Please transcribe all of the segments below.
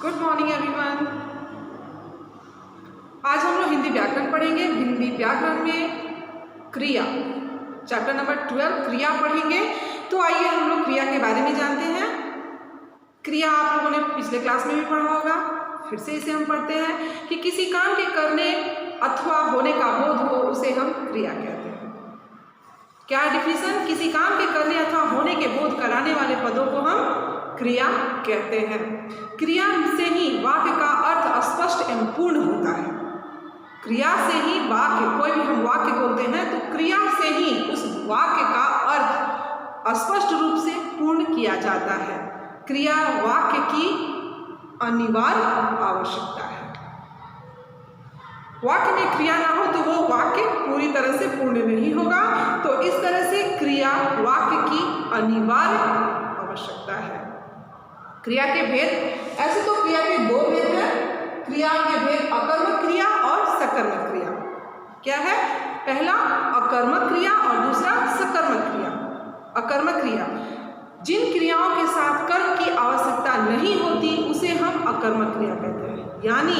Good morning everyone. आज हम लोग हिंदी व्याकरण पढ़ेंगे। हिंदी व्याकरण में क्रिया चैप्टर नंबर 12 क्रिया पढ़ेंगे। तो आइए हम लोग क्रिया के बारे में जानते हैं। क्रिया आप लोगों ने पिछले क्लास में भी पढ़ा होगा, फिर से इसे हम पढ़ते हैं कि किसी काम के करने अथवा होने का बोध हो उसे हम क्रिया कहते हैं। क्या डिफिनेशन? किसी काम के करने अथवा होने के बोध कराने वाले पदों को हम क्रिया कहते हैं। क्रिया से ही वाक्य का अर्थ स्पष्ट एवं पूर्ण होता है। क्रिया से ही वाक्य, कोई भी हम वाक्य बोलते हैं तो क्रिया से ही उस वाक्य का अर्थ स्पष्ट रूप से पूर्ण किया जाता है। क्रिया वाक्य की अनिवार्य आवश्यकता है। वाक्य में क्रिया ना हो तो वो वाक्य पूरी तरह से पूर्ण नहीं होगा। तो इस तरह से क्रिया वाक्य की अनिवार्य आवश्यकता है। क्रिया के भेद, ऐसे तो क्रिया के दो भेद हैं। क्रिया के भेद अकर्मक क्रिया और सकर्मक क्रिया। क्या है? पहला अकर्मक क्रिया और दूसरा सकर्मक क्रिया। अकर्मक क्रिया, जिन क्रियाओं के साथ कर्म की आवश्यकता नहीं होती उसे हम अकर्मक क्रिया कहते हैं। यानी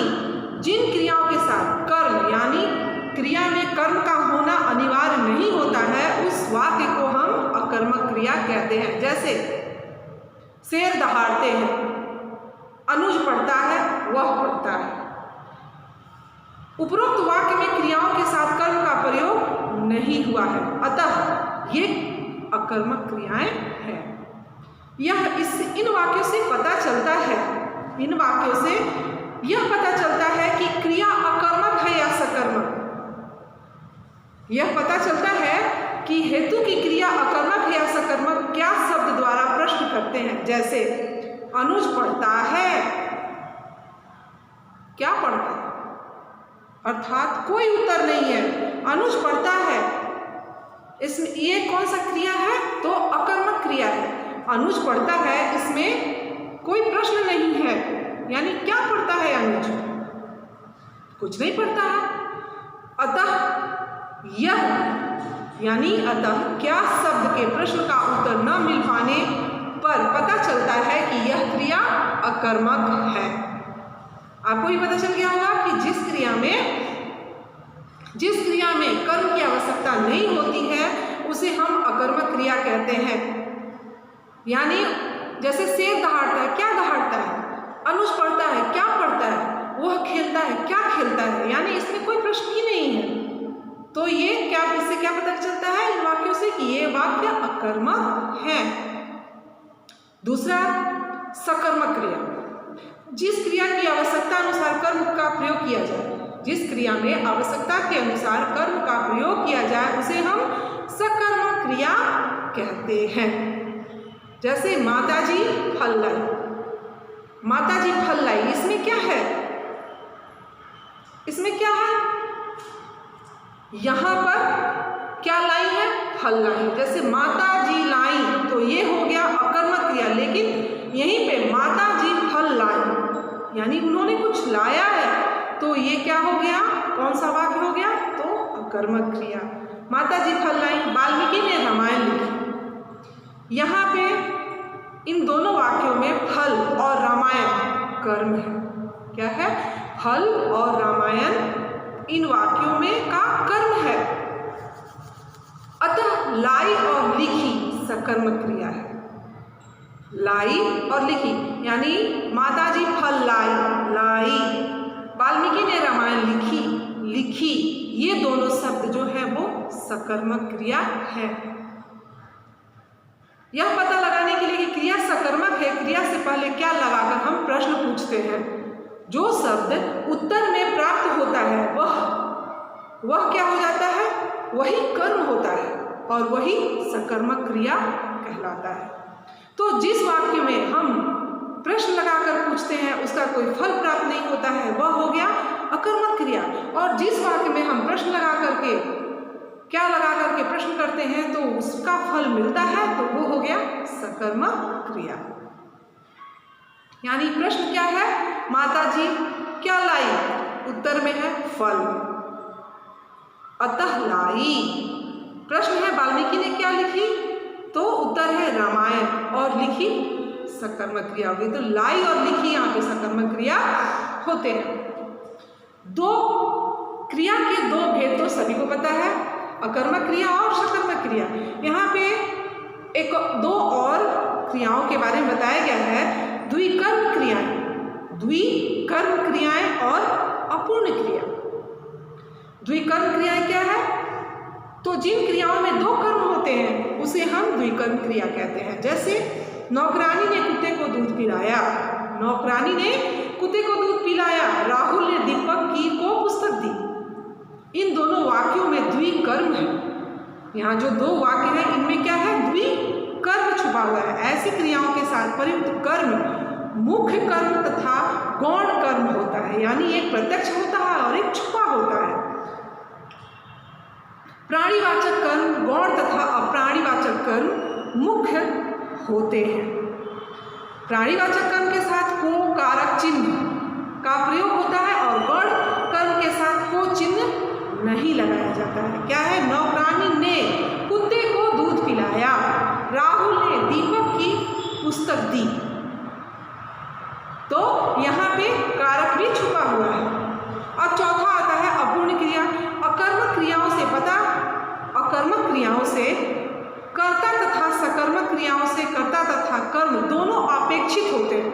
जिन क्रियाओं के साथ कर्म, यानी क्रिया में कर्म का होना अनिवार्य नहीं होता है, उस वाक्य को हम अकर्मक क्रिया कहते हैं। जैसे शेर दहाड़ते हैं, अनुज पढ़ता है, वह पढ़ता है। उपरोक्त वाक्य में क्रियाओं के साथ कर्म का प्रयोग नहीं हुआ है, अतः ये अकर्मक क्रियाएं हैं। इन वाक्यों से पता चलता है, इन वाक्यों से यह पता चलता है कि क्रिया अकर्मक है या सकर्मक। यह पता चलता है कि हेतु की क्रिया अकर्मक है या सकर्मक क्या शब्द द्वारा प्रश्न करते हैं। जैसे अनुज पढ़ता है, क्या पढ़ता है, अर्थात कोई उत्तर नहीं है। अनुज पढ़ता है, इसमें ये कौन सा क्रिया है? तो अकर्मक क्रिया है। अनुज पढ़ता है, इसमें कोई प्रश्न नहीं है। यानी क्या पढ़ता है अनुज? कुछ नहीं पढ़ता है। अतः यह, यानी अतः क्या शब्द के प्रश्न का उत्तर न मिल पाने पर पता चलता है कि यह क्रिया अकर्मक है। आपको भी पता चल गया होगा कि जिस क्रिया में कर्म की आवश्यकता नहीं होती है उसे हम अकर्मक क्रिया कहते हैं। यानी जैसे शेर दहाड़ता है, क्या दहाड़ता है? अनुज पढ़ता है, क्या पढ़ता है? वह खेलता है, क्या खेलता है? यानी इसमें कोई प्रश्न ही नहीं है। तो ये क्या, इससे क्या पता चलता है इन वाक्यों से कि ये वाक्य अकर्मक है। दूसरा सकर्मक क्रिया, जिस क्रिया की आवश्यकता अनुसार कर्म का प्रयोग किया जाए, जिस क्रिया में आवश्यकता के अनुसार कर्म का प्रयोग किया जाए उसे हम सकर्मक क्रिया कहते हैं। जैसे माताजी फल लाई, माताजी फल लाई, इसमें क्या है? इसमें क्या है? यहाँ पर क्या लाई है? फल लाई। जैसे माता जी लाई, तो ये हो गया अकर्मक क्रिया। लेकिन यहीं पे माता जी फल लाई, यानी उन्होंने कुछ लाया है, तो ये क्या हो गया? कौन सा वाक्य हो गया? तो अकर्मक क्रिया। माता जी फल लाई, वाल्मीकि ने रामायण लिखी। यहाँ पे इन दोनों वाक्यों में फल और रामायण कर्म है। क्या है? फल और रामायण इन वाक्यों में का कर्म है। अतः लाई और लिखी सकर्मक क्रिया है। लाई और लिखी, यानी माताजी फल लाई, लाई, वाल्मीकि ने रामायण लिखी, लिखी, ये दोनों शब्द जो है वो सकर्मक क्रिया है। यह पता लगाने के लिए कि क्रिया सकर्मक है, क्रिया से पहले क्या लगाकर हम प्रश्न पूछते हैं। जो शब्द उत्तर में प्राप्त होता है वह क्या हो जाता है? वही कर्म होता है और वही सकर्मक क्रिया कहलाता है। तो जिस वाक्य में हम प्रश्न लगाकर पूछते हैं उसका कोई फल प्राप्त नहीं होता है, वह हो गया अकर्मक क्रिया। और जिस वाक्य में हम प्रश्न लगा करके प्रश्न करते हैं तो उसका फल मिलता है, तो वो हो गया सकर्मक क्रिया। यानी प्रश्न क्या है? माता जी क्या लाई? उत्तर में है फल, अतः लाई। प्रश्न है वाल्मीकि ने क्या लिखी? तो उत्तर है रामायण, और लिखी सकर्मक क्रिया होगी। तो लाई और लिखी यहाँ पे सकर्मक क्रिया होते हैं। दो क्रिया के दो भेद तो सभी को पता है, अकर्मक क्रिया और सकर्मक क्रिया। यहाँ पे एक दो और क्रियाओं के बारे में बताया गया है, द्विकर्म क्रियाएं, द्विकर्म क्रियाएं और अपूर्ण क्रिया। द्विकर्म क्रियाएं क्या है? तो जिन क्रियाओं में दो कर्म होते हैं उसे हम द्विकर्म क्रिया कहते हैं। जैसे नौकरानी ने कुत्ते को दूध पिलाया, नौकरानी ने कुत्ते को दूध पिलाया, राहुल ने दीपक को पुस्तक दी। इन दोनों वाक्यों में द्विकर्म है। यहाँ जो दो वाक्य हैं इनमें क्या है? द्विकर्म छुपा हुआ है। ऐसी क्रियाओं के साथ प्रयुक्त कर्म मुख्य कर्म तथा गौण कर्म होता है, यानी एक प्रत्यक्ष होता है और एक छुपा होता है। प्राणीवाचक कर्म गौण तथा अप्राणीवाचक कर्म मुख्य होते हैं। प्राणीवाचक कर्म के साथ को कारक चिन्ह का प्रयोग होता है और गौण कर्म के साथ को चिन्ह नहीं लगाया जाता है। क्या है? नौकरानी ने कुत्ते को दूध पिलाया, राहुल ने दीपक की पुस्तक दी। तो यहाँ पे कारक भी छुपा हुआ है। और चौथा आता है अपूर्ण क्रिया। अकर्मक क्रियाओं से पता, अकर्मक क्रियाओं से कर्ता तथा सकर्मक क्रियाओं से कर्ता तथा कर्म दोनों अपेक्षित होते हैं।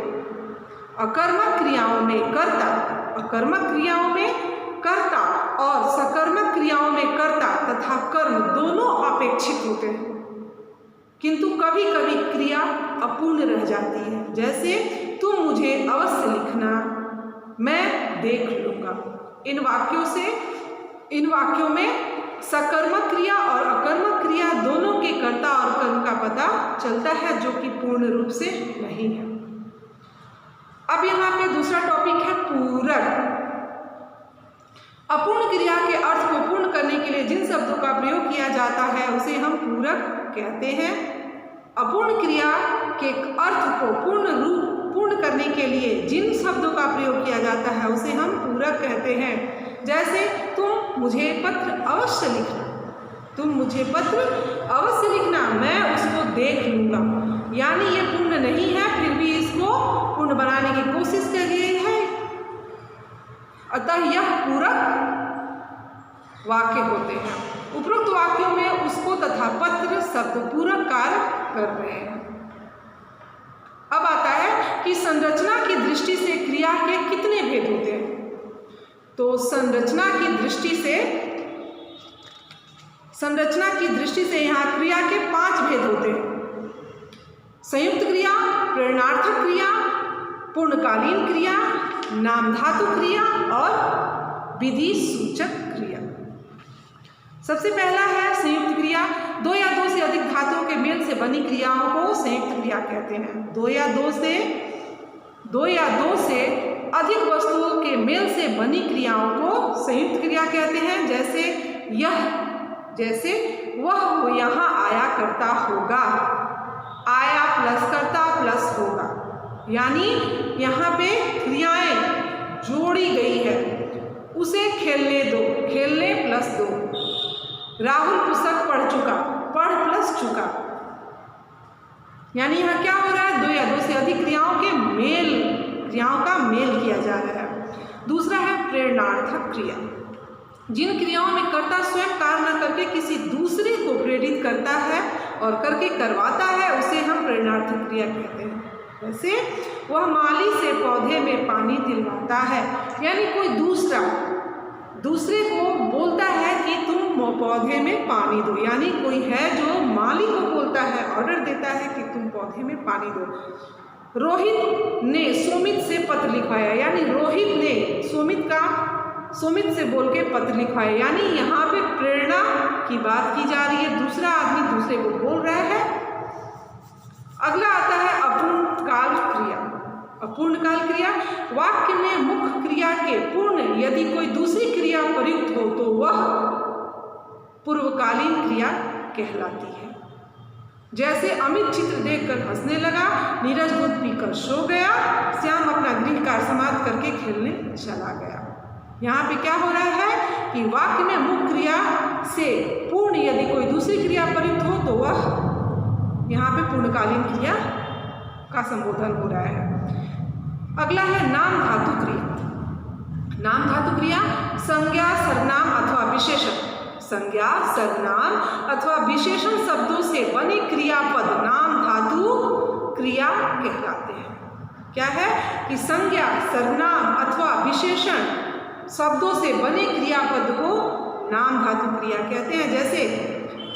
अकर्मक क्रियाओं में कर्ता, अकर्मक क्रियाओं में कर्ता और सकर्मक क्रियाओं में कर्ता तथा कर्म दोनों अपेक्षित होते हैं, किंतु कभी कभी क्रिया अपूर्ण रह जाती है। जैसे तुम मुझे अवश्य लिखना, मैं देख लूँगा। इन वाक्यों में सकर्मक क्रिया और अकर्मक क्रिया दोनों के कर्ता और कर्म का पता चलता है, जो कि पूर्ण रूप से नहीं है। अब यहाँ पे दूसरा टॉपिक है पूरक। अपूर्ण क्रिया के अर्थ को पूर्ण करने के लिए जिन शब्दों का प्रयोग किया जाता है उसे हम पूरक कहते हैं। अपूर्ण क्रिया के अर्थ को पूर्ण करने के लिए जिन शब्दों का प्रयोग किया जाता है उसे हम पूरक कहते हैं। जैसे तुम मुझे पत्र अवश्य लिखना, तुम मुझे पत्र अवश्य लिखना, मैं उसको देख लूँगा। यानी ये पूर्ण नहीं है, फिर भी इसको पूर्ण बनाने की कोशिश कर रही है, अतः यह पूरक वाक्य होते हैं। उपरोक्त वाक्यों में उसको तथा पत्र शब्द पूरक कार्य कर रहे हैं। अब आता है कि संरचना की दृष्टि से क्रिया के कितने भेद होते हैं। तो संरचना की दृष्टि से यहाँ क्रिया के 5 भेद होते हैं। संयुक्त क्रिया, प्रेरणार्थक क्रिया, पूर्णकालीन क्रिया, नामधातु क्रिया और विधि सूचक क्रिया। सबसे पहला है संयुक्त क्रिया। 2 या 2 से अधिक धातुओं के मेल से बनी क्रियाओं को संयुक्त क्रिया कहते हैं। 2 या 2 से अधिक वस्तुओं के मेल से बनी क्रियाओं को संयुक्त क्रिया कहते हैं। जैसे वह यहाँ आया करता होगा, आया प्लस करता प्लस होगा, यानी यहाँ पे क्रियाएं जोड़ी गई है। उसे खेलने दो, खेलने प्लस दो। राहुल पुस्तक पढ़ चुका, पढ़ प्लस चुका। यानी यहाँ क्या हो रहा है? 2 या 2 से अधिक क्रियाओं का मेल किया जा रहा है। दूसरा है प्रेरणार्थक क्रिया। जिन क्रियाओं में कर्ता स्वयं कार्य न करके किसी दूसरे को प्रेरित करता है और करके करवाता है उसे हम प्रेरणार्थक क्रिया कहते हैं। जैसे वह माली से पौधे में पानी दिलवाता है, यानी कोई दूसरे को बोलता है कि तुम पौधे में पानी दो, यानी कोई है जो माली को बोलता है, ऑर्डर देता है कि तुम पौधे में पानी दो। रोहित ने सुमित से पत्र लिखवाया, यानी रोहित ने सुमित से बोल के पत्र लिखवाया, यानी यहाँ पे प्रेरणा की बात की जा रही है, दूसरा आदमी दूसरे को बोल रहा है। अगला आता है अपूर्णकाल क्रिया। अपूर्णकाल क्रिया वाक्य में मुख्य क्रिया के पूर्ण यदि कोई दूसरी क्रिया प्रयुक्त हो तो वह पूर्वकालीन क्रिया कहलाती है। जैसे अमित चित्र देखकर हंसने लगा, नीरज दूध पीकर सो गया, श्याम अपना गृह कार्य समाप्त करके खेलने चला गया। यहाँ पे क्या हो रहा है कि वाक्य में मुख्य क्रिया से पूर्ण यदि कोई दूसरी क्रिया प्रयुक्त हो तो वह यहाँ पे पूर्णकालीन क्रिया का संबोधन हो रहा है। अगला है नाम धातु क्रिया। नाम धातु क्रिया संज्ञा, सर्वनाम अथवा विशेषण, संज्ञा, सर्वनाम अथवा विशेषण शब्दों से बने क्रियापद नाम धातु क्रिया कहलाते हैं। क्या है कि संज्ञा, सर्वनाम अथवा विशेषण शब्दों से बने क्रियापद को नाम धातु क्रिया कहते हैं। जैसे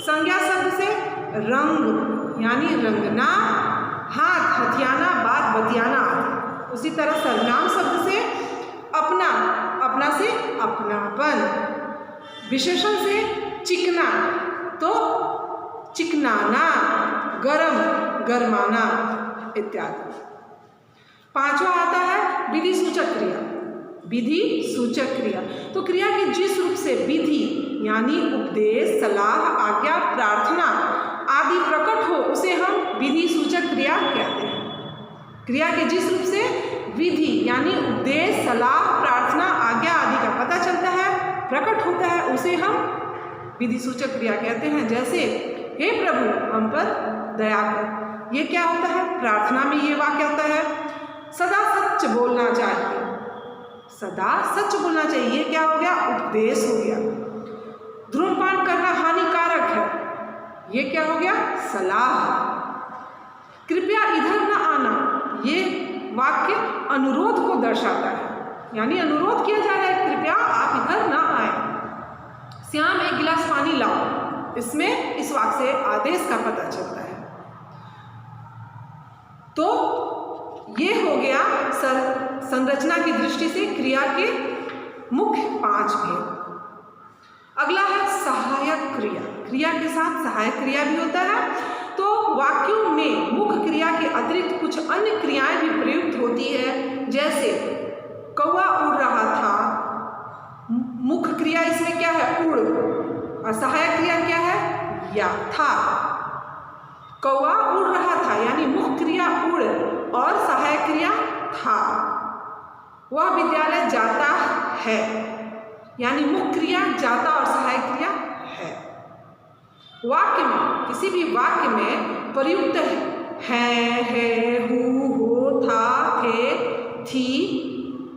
संज्ञा शब्द से रंग यानी रंगना, हाथ हथियाना, बात बतियाना आदि। उसी तरह सर्वनाम शब्द से अपना, अपना से अपनापन, विशेषण से चिकना तो चिकनाना, गरम गरमाना इत्यादि। पांचवा आता है विधि सूचक क्रिया। विधि सूचक क्रिया तो क्रिया की जिस रूप से विधि यानी उपदेश, सलाह, आज्ञा, प्रार्थना आदि प्रकट हो उसे हम विधि सूचक क्रिया कहते हैं। क्रिया के जिस रूप से विधि यानी उपदेश, सलाह, प्रार्थना, आज्ञा आदि का पता चलता है, प्रकट होता है, उसे हम विधि सूचक क्रिया कहते हैं। जैसे हे प्रभु हम पर दया कर, ये क्या होता है? प्रार्थना में ये वाक्य आता है सदा सच बोलना चाहिए, सदा सच बोलना चाहिए, ये क्या हो गया? उपदेश हो गया। धूम्रपान करना हानिकारक है, ये क्या हो गया? सलाह। कृपया इधर न आना, ये वाक्य अनुरोध को दर्शाता है, यानी अनुरोध किया जा रहा है कृपया आप इधर न आए। श्याम एक गिलास पानी लाओ, इसमें इस वाक्य से आदेश का पता चलता है। तो ये हो गया संरचना की दृष्टि से क्रिया के मुख्य 5 भेद। अगला है सहायक क्रिया। क्रिया के साथ सहायक क्रिया भी होता है। तो वाक्यों में मुख्य क्रिया के अतिरिक्त कुछ अन्य क्रियाएं भी प्रयुक्त होती है। जैसे कौवा उड़ रहा था, मुख्य क्रिया इसमें क्या है? उड़, और सहायक क्रिया क्या है? या, था। कौवा उड़ रहा था यानी मुख्य क्रिया उड़ और सहायक क्रिया था। वह विद्यालय जाता है यानी मुख्य क्रिया जाता और सहायक क्रिया है। वाक्य में, किसी भी वाक्य में प्रयुक्त है, हु, हो, था, थे, थी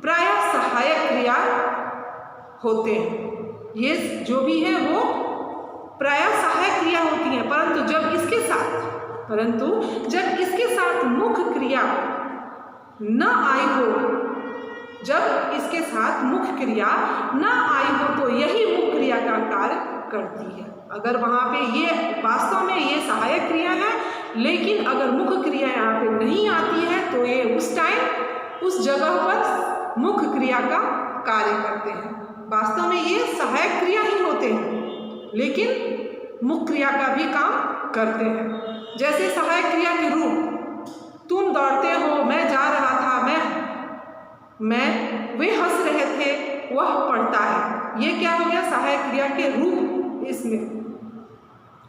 प्रायः सहायक क्रिया होते हैं। ये जो भी है वो प्रायः सहायक क्रिया होती हैं, परंतु जब इसके साथ मुख्य क्रिया न आई हो, जब इसके साथ मुख्य क्रिया न आई हो तो यही मुख्य क्रिया का कार्य करती है। अगर वहाँ पे ये वास्तव में ये सहायक क्रिया है, लेकिन अगर मुख्य क्रिया यहाँ पे नहीं आती है तो ये उस टाइम उस जगह पर मुख्य क्रिया का कार्य करते हैं। वास्तव में ये सहायक क्रिया ही होते हैं, लेकिन मुख्य क्रिया का भी काम करते हैं। जैसे सहायक क्रिया के रूप, तुम दौड़ते हो, मैं जा रहा था, मैं, वे हंस रहे थे, वह पढ़ता है, ये क्या हो गया? सहायक क्रिया के रूप इसमें।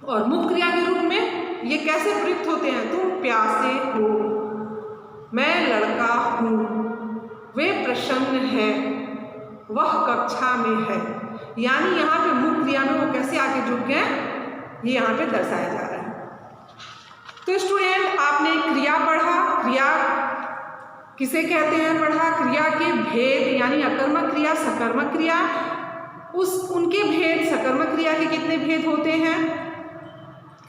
और मुख्य क्रिया के रूप में ये कैसे प्रयुक्त होते हैं? तुम प्यासे हो, मैं लड़का हूँ, वे प्रसन्न हैं, वह कक्षा में है। यानी यहाँ पे मुख्य क्रिया में वो कैसे आके जुड़ गए, ये यहाँ पे दर्शाया जा रहा है। तो स्टूडेंट, आपने क्रिया पढ़ा, क्रिया किसे कहते हैं पढ़ा, क्रिया के भेद यानी अकर्मक क्रिया, सकर्मक क्रिया, उनके भेद, सकर्मक क्रिया के कितने भेद होते हैं,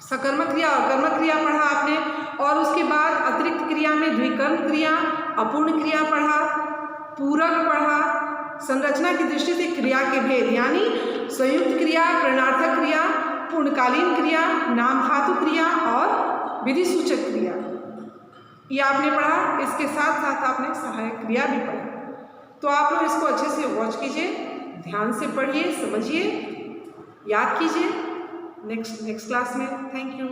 सकर्मक क्रिया और कर्मक क्रिया पढ़ा आपने। और उसके बाद अतिरिक्त क्रिया में द्विकर्म क्रिया, अपूर्ण क्रिया पढ़ा, पूरक पढ़ा, संरचना की दृष्टि से क्रिया के भेद यानी संयुक्त क्रिया, प्रणार्थक क्रिया, पूर्णकालीन क्रिया, नाम धातु क्रिया और विधि सूचक क्रिया, ये आपने पढ़ा। इसके साथ साथ आपने सहायक क्रिया भी पढ़ा। तो आप लोग इसको अच्छे से वॉच कीजिए, ध्यान से पढ़िए, समझिए, याद कीजिए नेक्स्ट क्लास में। Thank you.